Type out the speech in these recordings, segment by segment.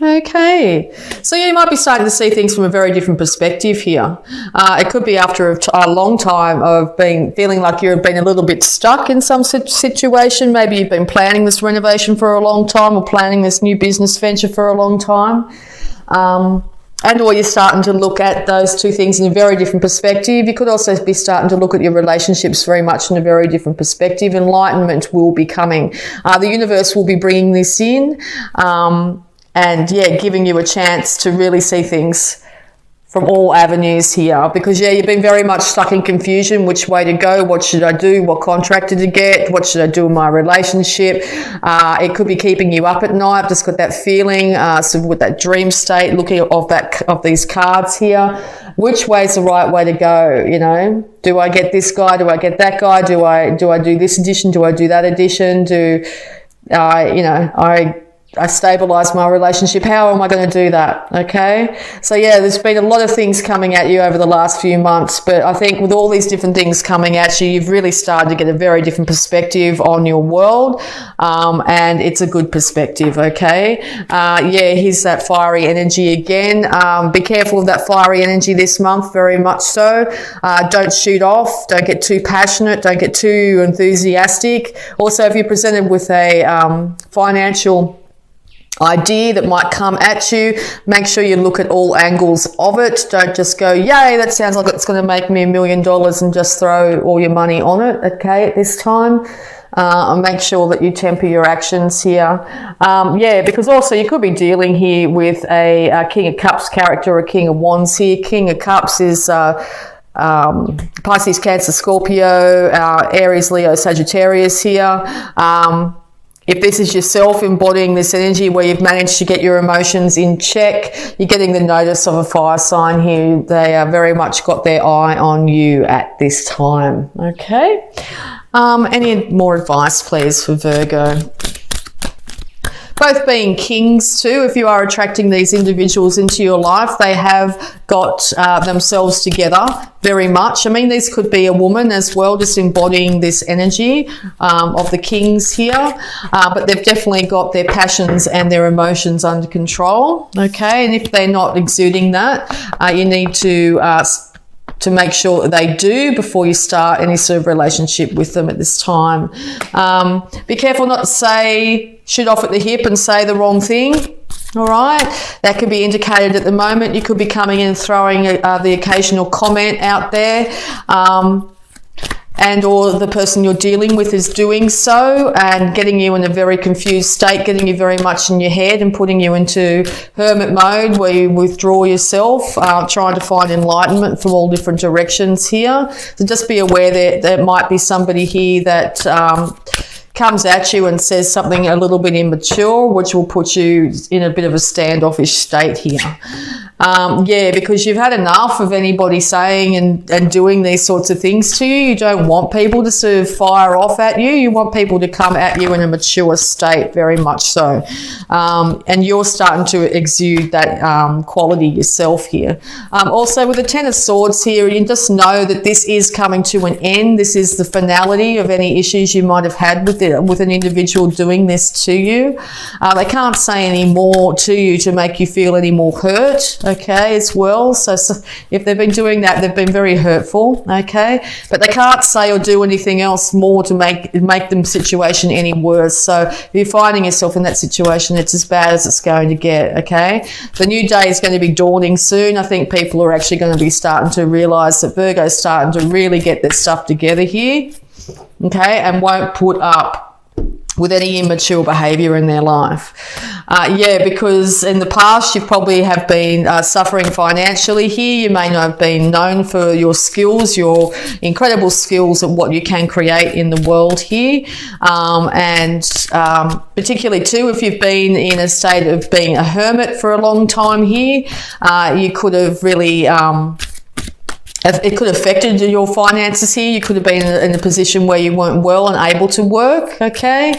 Okay, so you might be starting to see things from a very different perspective here. It could be after a long time of feeling like you've been a little bit stuck in some situation. Maybe you've been planning this renovation for a long time, or planning this new business venture for a long time. And or you're starting to look at those two things in a very different perspective. You could also be starting to look at your relationships very much in a very different perspective. Enlightenment will be coming. The universe will be bringing this in. And yeah, giving you a chance to really see things from all avenues here, because yeah, you've been very much stuck in confusion. Which way to go? What should I do? What contractor to get? What should I do in my relationship? It could be keeping you up at night. I've just got that feeling, so with that dream state, looking of these cards here. Which way's the right way to go? You know, do I get this guy? Do I get that guy? Do I do this addition? Do I do that addition? I stabilise my relationship. How am I going to do that? Okay. So yeah, there's been a lot of things coming at you over the last few months, but I think with all these different things coming at you, you've really started to get a very different perspective on your world. And it's a good perspective. Okay. Here's that fiery energy again. Be careful of that fiery energy this month, very much so. Don't shoot off. Don't get too passionate. Don't get too enthusiastic. Also, if you're presented with a financial idea that might come at you, make sure you look at all angles of it. Don't just go, yay, that sounds like it's going to make me $1 million, and just throw all your money on it, okay, at this time. And make sure that you temper your actions here. Because also you could be dealing here with a King of Cups character or a King of Wands here. King of Cups is Pisces, Cancer, Scorpio, Aries, Leo, Sagittarius here. If this is yourself embodying this energy where you've managed to get your emotions in check, you're getting the notice of a fire sign here. They are very much got their eye on you at this time. Okay. Any more advice, please, for Virgo? Both being kings too, if you are attracting these individuals into your life, they have got themselves together very much. I mean, this could be a woman as well, just embodying this energy of the kings here, but they've definitely got their passions and their emotions under control, okay? And if they're not exuding that, you need to make sure that they do before you start any sort of relationship with them at this time. Be careful not to shoot off at the hip and say the wrong thing. All right, that could be indicated at the moment. You could be coming in and throwing the occasional comment out there, and or the person you're dealing with is doing so and getting you in a very confused state, getting you very much in your head and putting you into hermit mode where you withdraw yourself, trying to find enlightenment from all different directions here. So just be aware that there might be somebody here that comes at you and says something a little bit immature, which will put you in a bit of a standoffish state here. Because you've had enough of anybody saying and doing these sorts of things to you. You don't want people to sort of fire off at you. You want people to come at you in a mature state, very much so. And you're starting to exude that quality yourself here. Also, with the Ten of Swords here, you just know that this is coming to an end. This is the finality of any issues you might have had with an individual doing this to you. They can't say any more to you to make you feel any more hurt, okay, as well. So if they've been doing that, they've been very hurtful, okay, but they can't say or do anything else more to make the situation any worse. So if you're finding yourself in that situation, it's as bad as it's going to get, okay. The new day is going to be dawning soon. I think people are actually going to be starting to realise that Virgo's starting to really get their stuff together here, okay, and won't put up with any immature behaviour in their life. Because in the past you probably have been suffering financially here. You may not have been known for your skills, your incredible skills at what you can create in the world here. Particularly too, if you've been in a state of being a hermit for a long time here, you could have really... it could have affected your finances here. You could have been in a position where you weren't well and able to work, okay?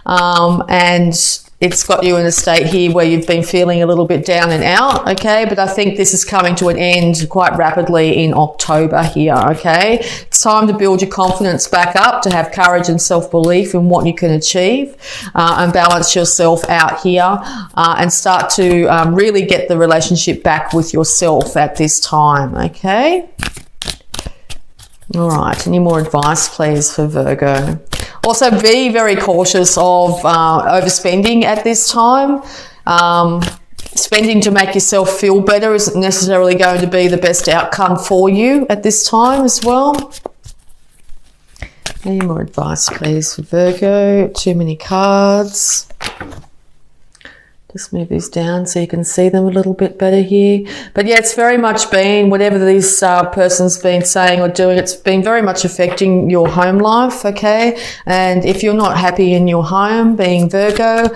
And it's got you in a state here where you've been feeling a little bit down and out, okay? But I think this is coming to an end quite rapidly in October here, okay? It's time to build your confidence back up, to have courage and self-belief in what you can achieve, and balance yourself out here, and start to really get the relationship back with yourself at this time, okay? All right, any more advice, please, for Virgo? Also, be very cautious of overspending at this time. Spending to make yourself feel better isn't necessarily going to be the best outcome for you at this time as well. Any more advice, please, for Virgo? Too many cards. Just move these down so you can see them a little bit better here. But yeah, it's very much been, whatever this person's been saying or doing, it's been very much affecting your home life, okay? And if you're not happy in your home, being Virgo,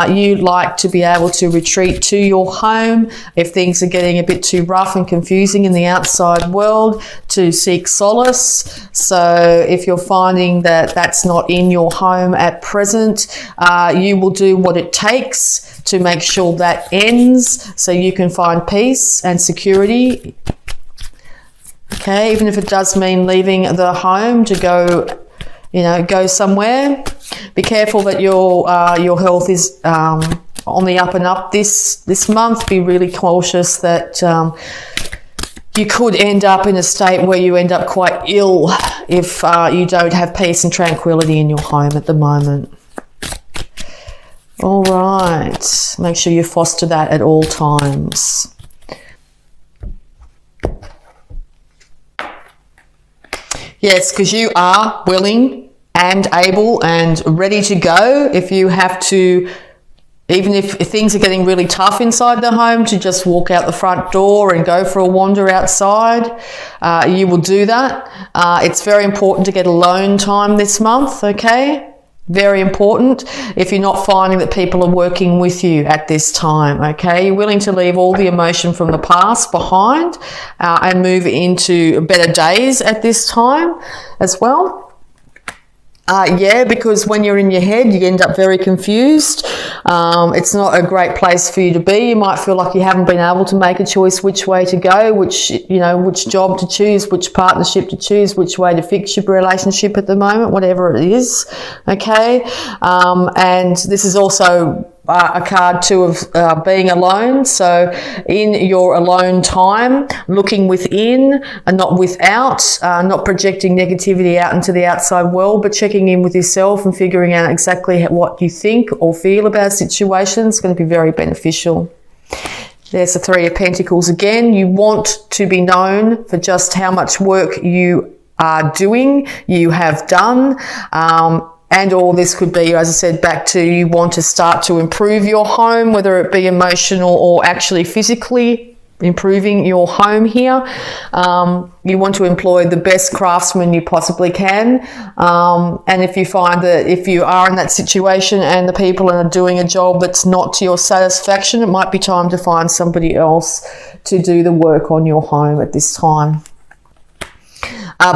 you'd like to be able to retreat to your home if things are getting a bit too rough and confusing in the outside world, to seek solace. So if you're finding that that's not in your home at present, you will do what it takes to make sure that ends so you can find peace and security. Okay, even if it does mean leaving the home to go, go somewhere. Be careful that your health is on the up and up this month. Be really cautious that you could end up in a state where you end up quite ill if you don't have peace and tranquility in your home at the moment. All right, make sure you foster that at all times. Yes, because you are willing and able and ready to go if you have to, even if things are getting really tough inside the home, to just walk out the front door and go for a wander outside. You will do that. It's very important to get alone time this month, okay? Very important if you're not finding that people are working with you at this time, okay? You're willing to leave all the emotion from the past behind and move into better days at this time as well. Because when you're in your head, you end up very confused. It's not a great place for you to be. You might feel like you haven't been able to make a choice which way to go, which job to choose, which partnership to choose, which way to fix your relationship at the moment, whatever it is, okay? And this is also a card too of being alone. So in your alone time, looking within and not without, not projecting negativity out into the outside world, but checking in with yourself and figuring out exactly what you think or feel about situations is going to be very beneficial. There's the Three of Pentacles again. You want to be known for just how much work you are doing, you have done. And all this could be, as I said, back to you want to start to improve your home, whether it be emotional or actually physically improving your home here. You want to employ the best craftsmen you possibly can. And if you find that if you are in that situation and the people are doing a job that's not to your satisfaction, it might be time to find somebody else to do the work on your home at this time.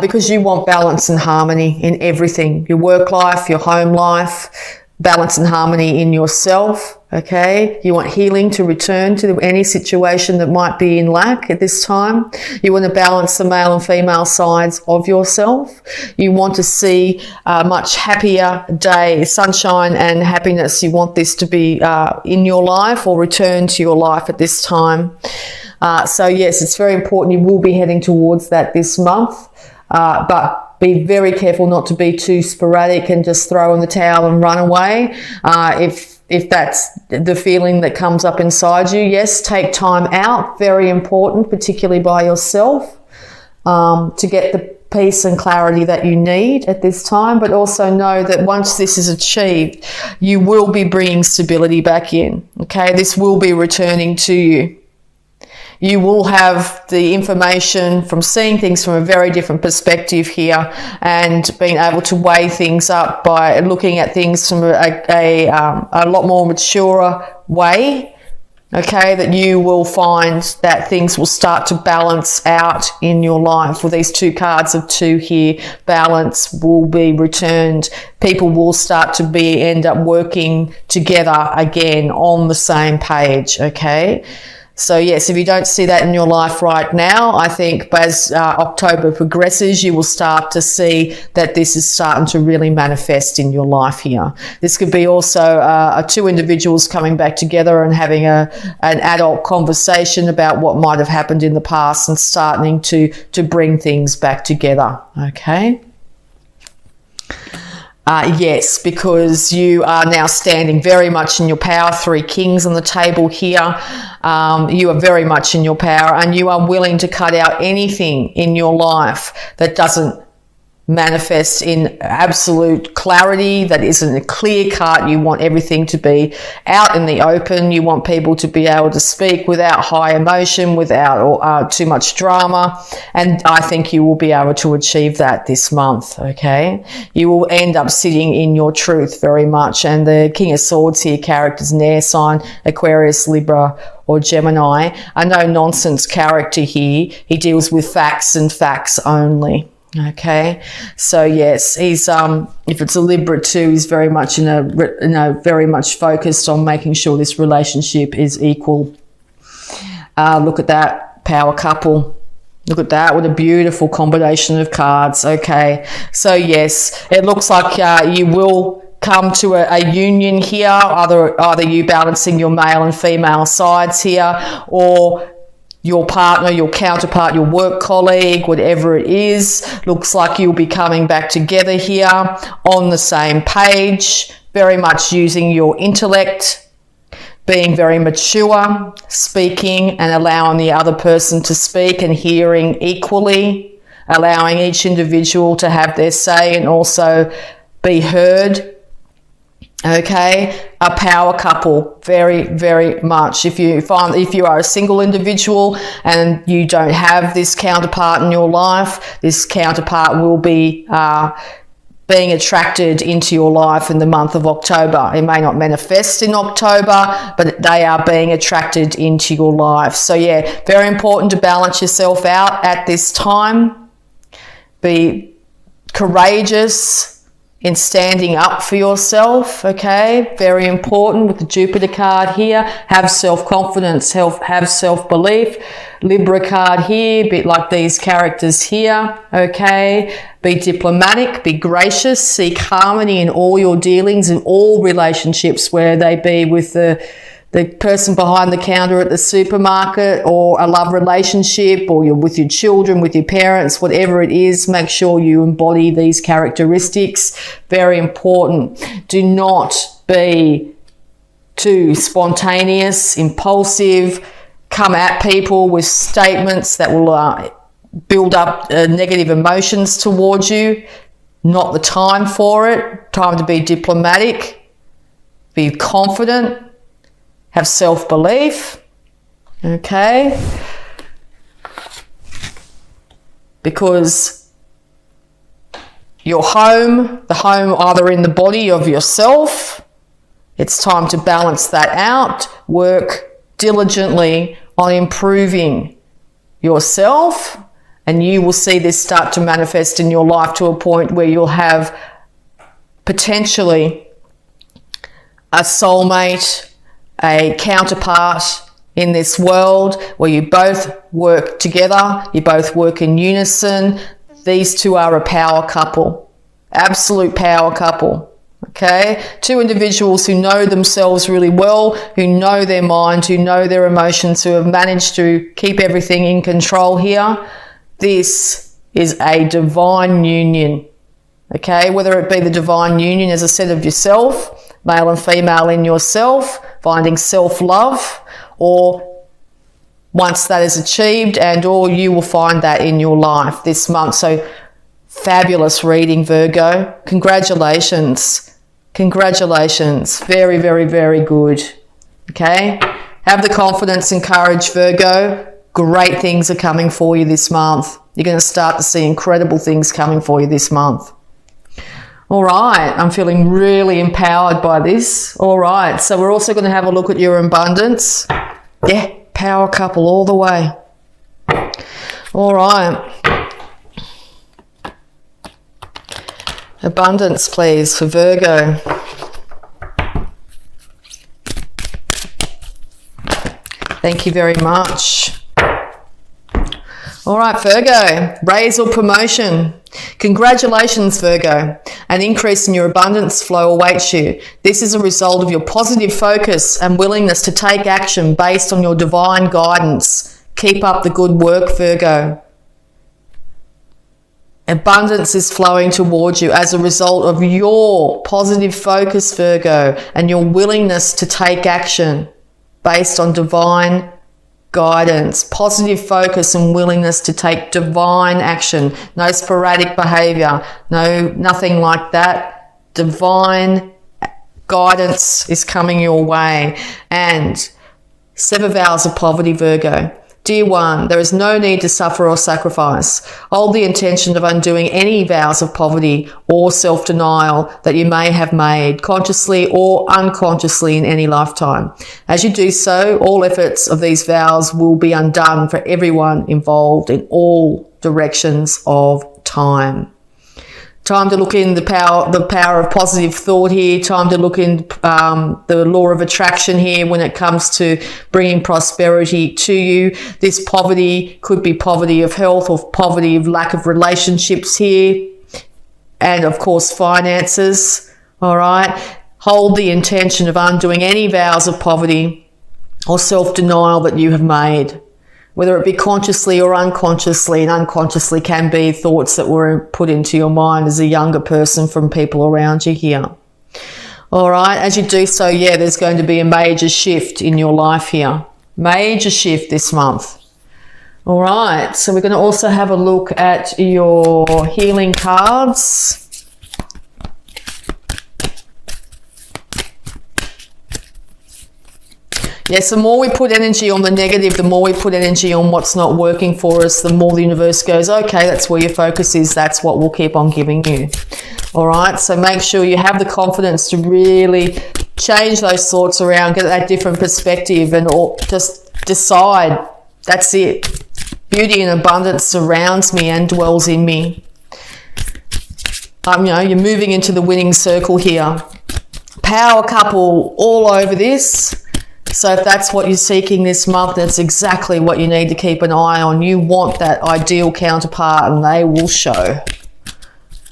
Because you want balance and harmony in everything, your work life, your home life, balance and harmony in yourself, okay? You want healing to return to any situation that might be in lack at this time. You want to balance the male and female sides of yourself. You want to see a much happier day, sunshine and happiness. You want this to be in your life or return to your life at this time. So yes, it's very important. You will be heading towards that this month. But be very careful not to be too sporadic and just throw in the towel and run away. If that's the feeling that comes up inside you, yes, take time out. Very important, particularly by yourself, to get the peace and clarity that you need at this time. But also know that once this is achieved, you will be bringing stability back in. Okay, this will be returning to you. You will have the information from seeing things from a very different perspective here and being able to weigh things up by looking at things from a lot more mature way Okay, that you will find that things will start to balance out in your life. With these 2 cards of 2 here, balance will be returned. People will start to end up working together again on the same page, okay? So yes, if you don't see that in your life right now, I think as October progresses, you will start to see that this is starting to really manifest in your life here. This could be also 2 individuals coming back together and having an adult conversation about what might have happened in the past and starting to bring things back together, okay? Yes, because you are now standing very much in your power. 3 kings on the table here. You are very much in your power, and you are willing to cut out anything in your life that doesn't manifest in absolute clarity, that isn't a clear cut. You want everything to be out in the open. You want people to be able to speak without high emotion, without too much drama. And I think you will be able to achieve that this month, okay? You will end up sitting in your truth very much. And the King of Swords here characters an air sign, Aquarius, Libra, or Gemini. A no-nonsense character here. He deals with facts and facts only. Okay, so yes, he's if it's a Libra too, he's very much very much focused on making sure this relationship is equal. Look at that power couple. Look at that, what a beautiful combination of cards. Okay, so yes, it looks like you will come to a union here, either you balancing your male and female sides here, or your partner, your counterpart, your work colleague, whatever it is. Looks like you'll be coming back together here on the same page, very much using your intellect, being very mature, speaking and allowing the other person to speak and hearing equally, allowing each individual to have their say and also be heard. Okay, a power couple, very, very much. If you are a single individual and you don't have this counterpart in your life, this counterpart will be being attracted into your life in the month of October. It may not manifest in October, but they are being attracted into your life. So yeah, very important to balance yourself out at this time. Be courageous in standing up for yourself, okay? Very important with the Jupiter card here. Have self-confidence, have self-belief. Libra card here, a bit like these characters here, okay? Be diplomatic, be gracious, seek harmony in all your dealings, in all relationships, where they be with the person behind the counter at the supermarket, or a love relationship, or you're with your children, with your parents, whatever it is. Make sure you embody these characteristics. Very important. Do not be too spontaneous, impulsive, come at people with statements that will build up negative emotions towards you. Not the time for it. Time to be diplomatic, be confident, have self-belief, okay? Because your home, the home either in the body of yourself, it's time to balance that out. Work diligently on improving yourself, and you will see this start to manifest in your life to a point where you'll have potentially a soulmate, a counterpart in this world where you both work together, you both work in unison. These two are a power couple, absolute power couple, okay? 2 individuals who know themselves really well, who know their mind, who know their emotions, who have managed to keep everything in control here. This is a divine union, okay? Whether it be the divine union, as I said, of yourself, male and female in yourself, finding self-love, or once that is achieved, and or you will find that in your life this month. So fabulous reading, Virgo. Congratulations. Congratulations. Very, very, very good. Okay? Have the confidence and courage, Virgo. Great things are coming for you this month. You're going to start to see incredible things coming for you this month. All right, I'm feeling really empowered by this. All right, so we're also going to have a look at your abundance. Yeah, power couple all the way. All right. Abundance, please, for Virgo. Thank you very much. All right, Virgo, raise or promotion. Congratulations, Virgo. An increase in your abundance flow awaits you. This is a result of your positive focus and willingness to take action based on your divine guidance. Keep up the good work, Virgo. Abundance is flowing towards you as a result of your positive focus, Virgo, and your willingness to take action based on divine guidance. Positive focus and willingness to take divine action. No sporadic behavior. Nothing like that. Divine guidance is coming your way. And 7 vows of poverty, Virgo. Dear one, there is no need to suffer or sacrifice. Hold the intention of undoing any vows of poverty or self-denial that you may have made, consciously or unconsciously in any lifetime. As you do so, all efforts of these vows will be undone for everyone involved in all directions of time. Time to look in the power of positive thought here. Time to look in the law of attraction here when it comes to bringing prosperity to you. This poverty could be poverty of health or poverty of lack of relationships here. And of course, finances. All right. Hold the intention of undoing any vows of poverty or self-denial that you have made, whether it be consciously or unconsciously, and unconsciously can be thoughts that were put into your mind as a younger person from people around you here. All right, as you do so, yeah, there's going to be a major shift in your life here. Major shift this month. All right, so we're going to also have a look at your healing cards. Yes, the more we put energy on the negative, the more we put energy on what's not working for us, the more the universe goes, okay, that's where your focus is. That's what we'll keep on giving you. All right, so make sure you have the confidence to really change those thoughts around, get that different perspective, and just decide, that's it. Beauty and abundance surrounds me and dwells in me. You're moving into the winning circle here. Power couple all over this. So if that's what you're seeking this month, that's exactly what you need to keep an eye on. You want that ideal counterpart, and they will show.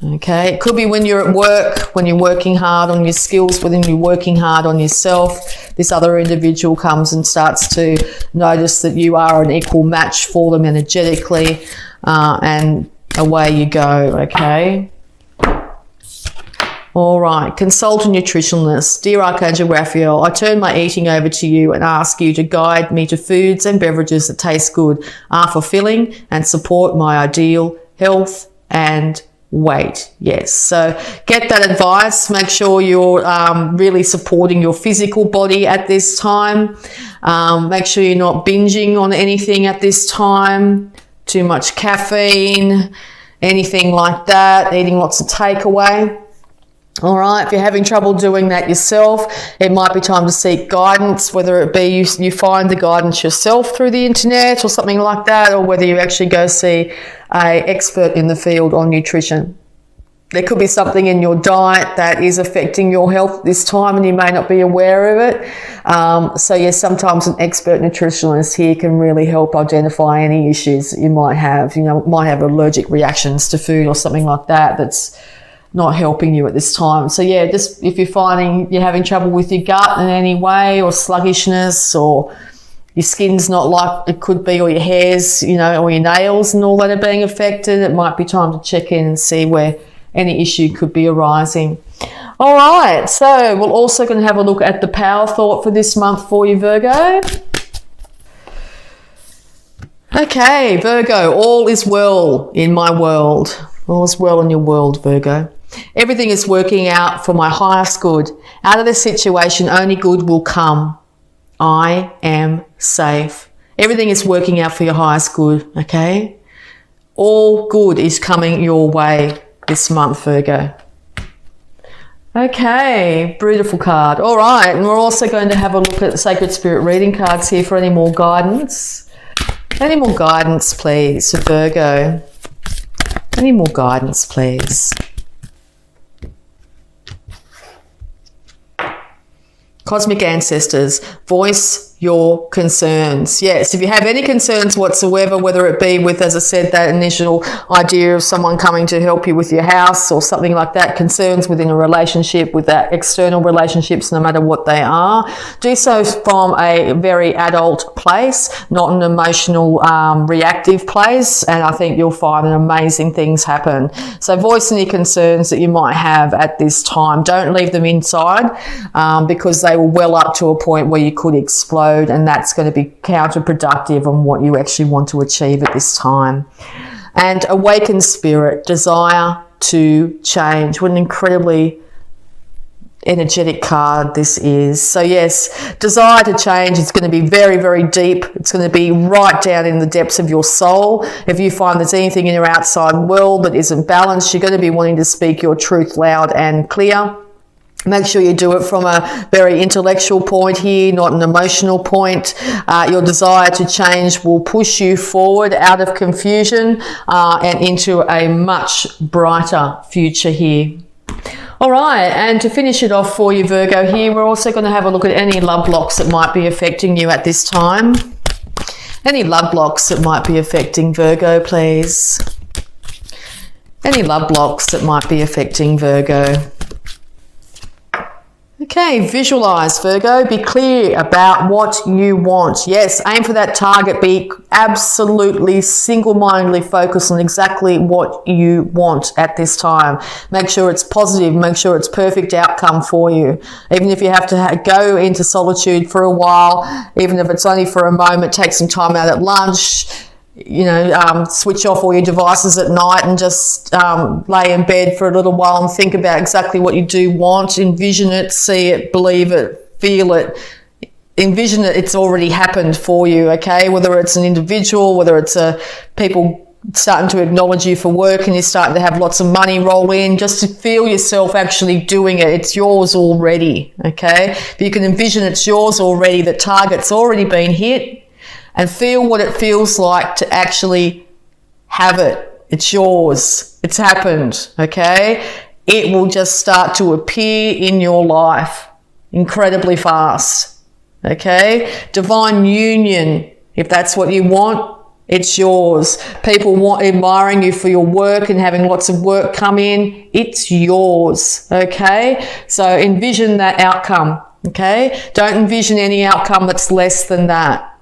Okay, it could be when you're at work, when you're working hard on your skills, when you're working hard on yourself. This other individual comes and starts to notice that you are an equal match for them energetically, and away you go, okay? All right, consult a nutritionist. Dear Archangel Raphael, I turn my eating over to you and ask you to guide me to foods and beverages that taste good, are fulfilling, and support my ideal health and weight. Yes, so get that advice. Make sure you're really supporting your physical body at this time. Make sure you're not binging on anything at this time. Too much caffeine, anything like that, eating lots of takeaway. All right, if you're having trouble doing that yourself, it might be time to seek guidance, whether it be you find the guidance yourself through the internet or something like that, or whether you actually go see an expert in the field on nutrition. There could be something in your diet that is affecting your health this time and you may not be aware of it. So yes, sometimes an expert nutritionist here can really help identify any issues that you might have. Might have allergic reactions to food or something like that that's not helping you at this time. So yeah, just if you're finding you're having trouble with your gut in any way, or sluggishness, or your skin's not like it could be, or your hairs, or your nails and all that are being affected, it might be time to check in and see where any issue could be arising. All right, so we're also going to have a look at the power thought for this month for you, Virgo. Okay, Virgo, all is well in my world. All is well in your world, Virgo. Everything is working out for my highest good. Out of this situation, only good will come. I am safe. Everything is working out for your highest good, okay? All good is coming your way this month, Virgo. Okay, beautiful card. All right, and we're also going to have a look at the Sacred Spirit reading cards here for any more guidance. Any more guidance, please, for Virgo. Any more guidance, please. Cosmic ancestors, voice your concerns. Yes, if you have any concerns whatsoever, whether it be with, as I said, that initial idea of someone coming to help you with your house or something like that, concerns within a relationship, with that external relationships, no matter what they are, do so from a very adult place, not an emotional, reactive place, and I think you'll find amazing things happen. So voice any concerns that you might have at this time. Don't leave them inside, because they will well up to a point where you could explode, and that's going to be counterproductive on what you actually want to achieve at this time. And awakened spirit, desire to change. What an incredibly energetic card this is. So yes, desire to change is going to be very, very deep. It's going to be right down in the depths of your soul. If you find there's anything in your outside world that isn't balanced, you're going to be wanting to speak your truth loud and clear. Make sure you do it from a very intellectual point here, not an emotional point. Your desire to change will push you forward out of confusion and into a much brighter future here. All right, and to finish it off for you, Virgo, here, we're also going to have a look at any love blocks that might be affecting you at this time. Any love blocks that might be affecting Virgo, please. Any love blocks that might be affecting Virgo. Okay, visualize, Virgo. Be clear about what you want. Yes, aim for that target. Be absolutely single-mindedly focused on exactly what you want at this time. Make sure it's positive. Make sure it's perfect outcome for you. Even if you have to go into solitude for a while, even if it's only for a moment, take some time out at lunch. You know, switch off all your devices at night and just lay in bed for a little while and think about exactly what you do want. Envision it, see it, believe it, feel it. Envision it, it's already happened for you, okay? Whether it's an individual, whether it's people starting to acknowledge you for work and you're starting to have lots of money roll in, just to feel yourself actually doing it. It's yours already, okay? But you can envision it's yours already, the target's already been hit. And feel what it feels like to actually have it. It's yours. It's happened, okay? It will just start to appear in your life incredibly fast, okay? Divine union, if that's what you want, it's yours. People admiring you for your work and having lots of work come in, it's yours, okay? So envision that outcome, okay? Don't envision any outcome that's less than that.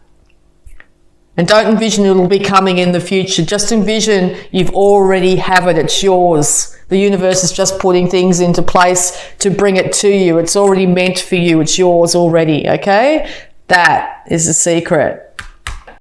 And don't envision it'll be coming in the future. Just envision you've already have it. It's yours. The universe is just putting things into place to bring it to you. It's already meant for you. It's yours already, okay? That is the secret.